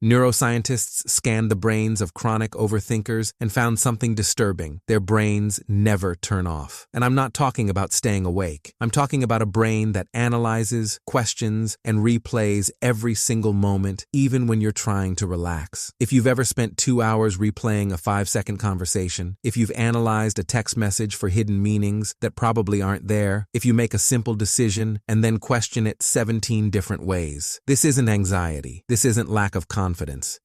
Neuroscientists scanned the brains of chronic overthinkers and found something disturbing. Their brains never turn off. And I'm not talking about staying awake. I'm talking about a brain that analyzes, questions, and replays every single moment, even when you're trying to relax. If you've ever spent 2 hours replaying a 5-second conversation, if you've analyzed a text message for hidden meanings that probably aren't there, if you make a simple decision and then question it 17 different ways, this isn't anxiety. This isn't lack of confidence.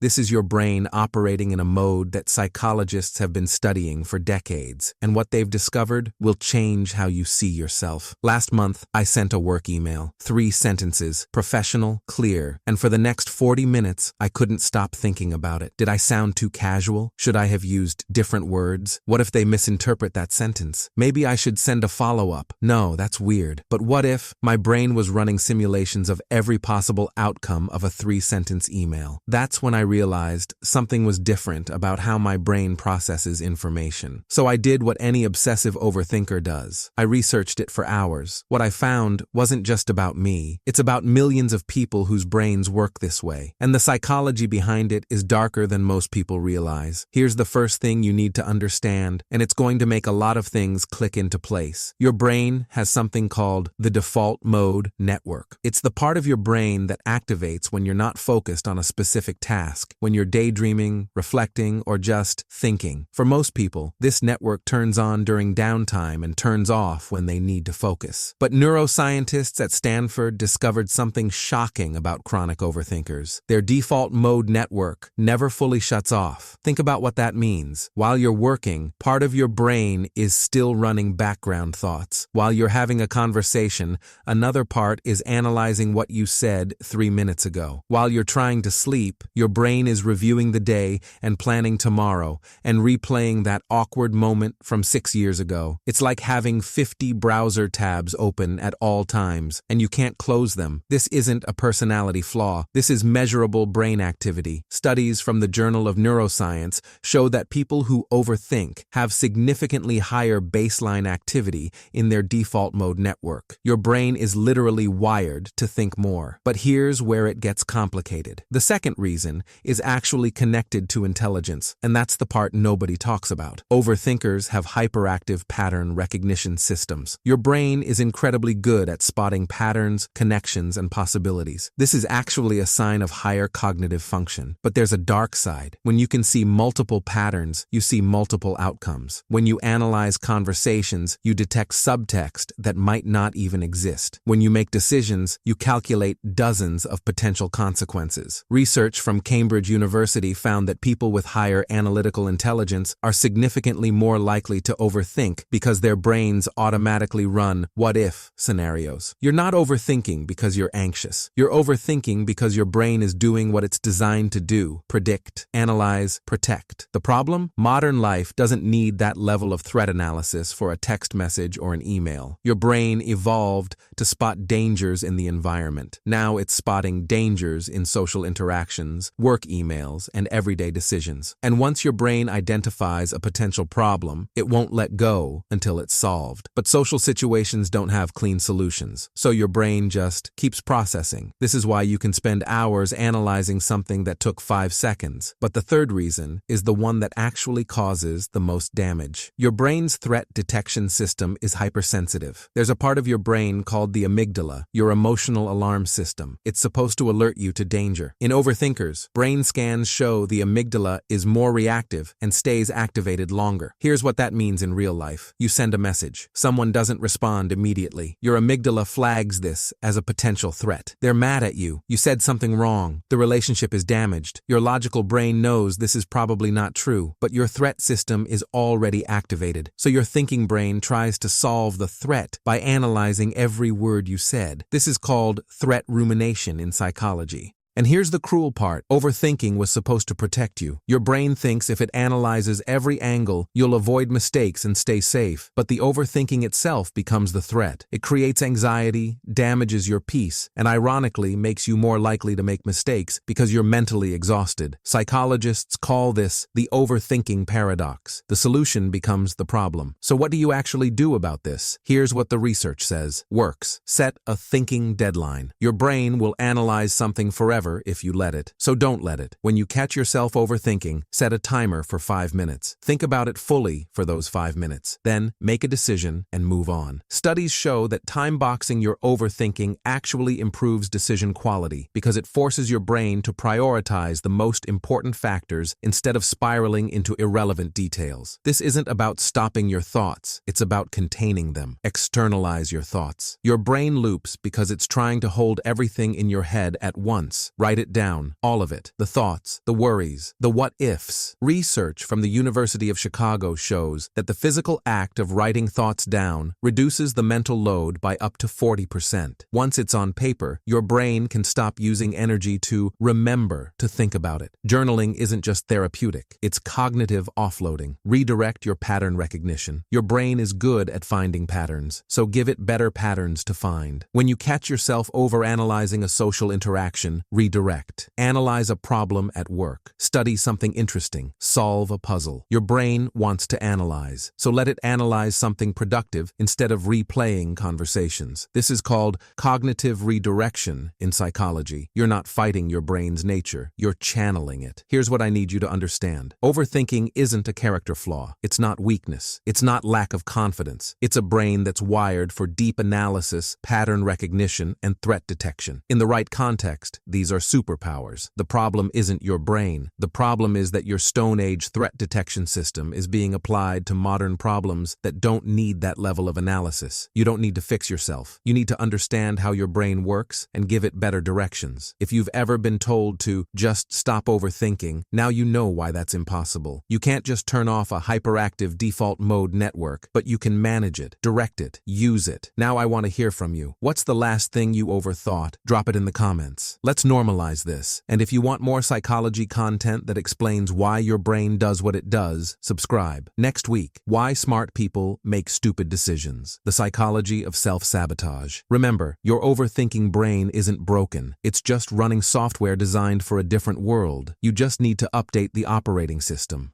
This is your brain operating in a mode that psychologists have been studying for decades, and what they've discovered will change how you see yourself. Last month, I sent a work email. 3 sentences, professional, clear, and for the next 40 minutes, I couldn't stop thinking about it. Did I sound too casual? Should I have used different words? What if they misinterpret that sentence? Maybe I should send a follow-up. No, that's weird. But what if my brain was running simulations of every possible outcome of a 3-sentence email? That's when I realized something was different about how my brain processes information. So I did what any obsessive overthinker does. I researched it for hours. What I found wasn't just about me. It's about millions of people whose brains work this way. And the psychology behind it is darker than most people realize. Here's the first thing you need to understand, and it's going to make a lot of things click into place. Your brain has something called the default mode network. It's the part of your brain that activates when you're not focused on a specific task, when you're daydreaming, reflecting, or just thinking. For most people, this network turns on during downtime and turns off when they need to focus. But neuroscientists at Stanford discovered something shocking about chronic overthinkers. Their default mode network never fully shuts off. Think about what that means. While you're working, part of your brain is still running background thoughts. While you're having a conversation, another part is analyzing what you said 3 minutes ago. While you're trying to sleep, your brain is reviewing the day and planning tomorrow and replaying that awkward moment from 6 years ago. It's like having 50 browser tabs open at all times, and you can't close them. This isn't a personality flaw. This is measurable brain activity. Studies from the Journal of Neuroscience show that people who overthink have significantly higher baseline activity in their default mode network. Your brain is literally wired to think more. But here's where it gets complicated. The second reason is actually connected to intelligence, and that's the part nobody talks about. Overthinkers have hyperactive pattern recognition systems. Your brain is incredibly good at spotting patterns, connections, and possibilities. This is actually a sign of higher cognitive function. But there's a dark side. When you can see multiple patterns, you see multiple outcomes. When you analyze conversations, you detect subtext that might not even exist. When you make decisions, you calculate dozens of potential consequences. Research from Cambridge University found that people with higher analytical intelligence are significantly more likely to overthink because their brains automatically run what-if scenarios. You're not overthinking because you're anxious. You're overthinking because your brain is doing what it's designed to do: predict, analyze, protect. The problem? Modern life doesn't need that level of threat analysis for a text message or an email. Your brain evolved to spot dangers in the environment. Now it's spotting dangers in social interactions, work emails, and everyday decisions. And once your brain identifies a potential problem, it won't let go until it's solved. But social situations don't have clean solutions, so your brain just keeps processing. This is why you can spend hours analyzing something that took 5 seconds. But the third reason is the one that actually causes the most damage. Your brain's threat detection system is hypersensitive. There's a part of your brain called the amygdala, your emotional alarm system. It's supposed to alert you to danger. In overthinkers, brain scans show the amygdala is more reactive and stays activated longer. Here's what that means in real life. You send a message. Someone doesn't respond immediately. Your amygdala flags this as a potential threat. They're mad at you. You said something wrong. The relationship is damaged. Your logical brain knows this is probably not true, but your threat system is already activated. So your thinking brain tries to solve the threat by analyzing every word you said. This is called threat rumination in psychology. And here's the cruel part. Overthinking was supposed to protect you. Your brain thinks if it analyzes every angle, you'll avoid mistakes and stay safe. But the overthinking itself becomes the threat. It creates anxiety, damages your peace, and ironically makes you more likely to make mistakes because you're mentally exhausted. Psychologists call this the overthinking paradox. The solution becomes the problem. So what do you actually do about this? Here's what the research says. Works. Set a thinking deadline. Your brain will analyze something forever forever if you let it. So don't let it. When you catch yourself overthinking, set a timer for 5 minutes. Think about it fully for those 5 minutes. Then make a decision and move on. Studies show that time boxing your overthinking actually improves decision quality because it forces your brain to prioritize the most important factors instead of spiraling into irrelevant details. This isn't about stopping your thoughts. It's about containing them. Externalize your thoughts. Your brain loops because it's trying to hold everything in your head at once. Write it down, all of it. The thoughts, the worries, the what-ifs. Research from the University of Chicago shows that the physical act of writing thoughts down reduces the mental load by up to 40%. Once it's on paper, your brain can stop using energy to remember to think about it. Journaling isn't just therapeutic. It's cognitive offloading. Redirect your pattern recognition. Your brain is good at finding patterns, so give it better patterns to find. When you catch yourself overanalyzing a social interaction, redirect. Analyze a problem at work. Study something interesting. Solve a puzzle. Your brain wants to analyze, so let it analyze something productive instead of replaying conversations. This is called cognitive redirection in psychology. You're not fighting your brain's nature. You're channeling it. Here's what I need you to understand. Overthinking isn't a character flaw. It's not weakness. It's not lack of confidence. It's a brain that's wired for deep analysis, pattern recognition, and threat detection. In the right context, these are superpowers. The problem isn't your brain. The problem is that your Stone Age threat detection system is being applied to modern problems that don't need that level of analysis. You don't need to fix yourself. You need to understand how your brain works and give it better directions. If you've ever been told to just stop overthinking, now you know why that's impossible. You can't just turn off a hyperactive default mode network, but you can manage it, direct it, use it. Now I want to hear from you. What's the last thing you overthought? Drop it in the comments. Let's normalize this. And if you want more psychology content that explains why your brain does what it does, subscribe. Next week, why smart people make stupid decisions. The psychology of self-sabotage. Remember, your overthinking brain isn't broken. It's just running software designed for a different world. You just need to update the operating system.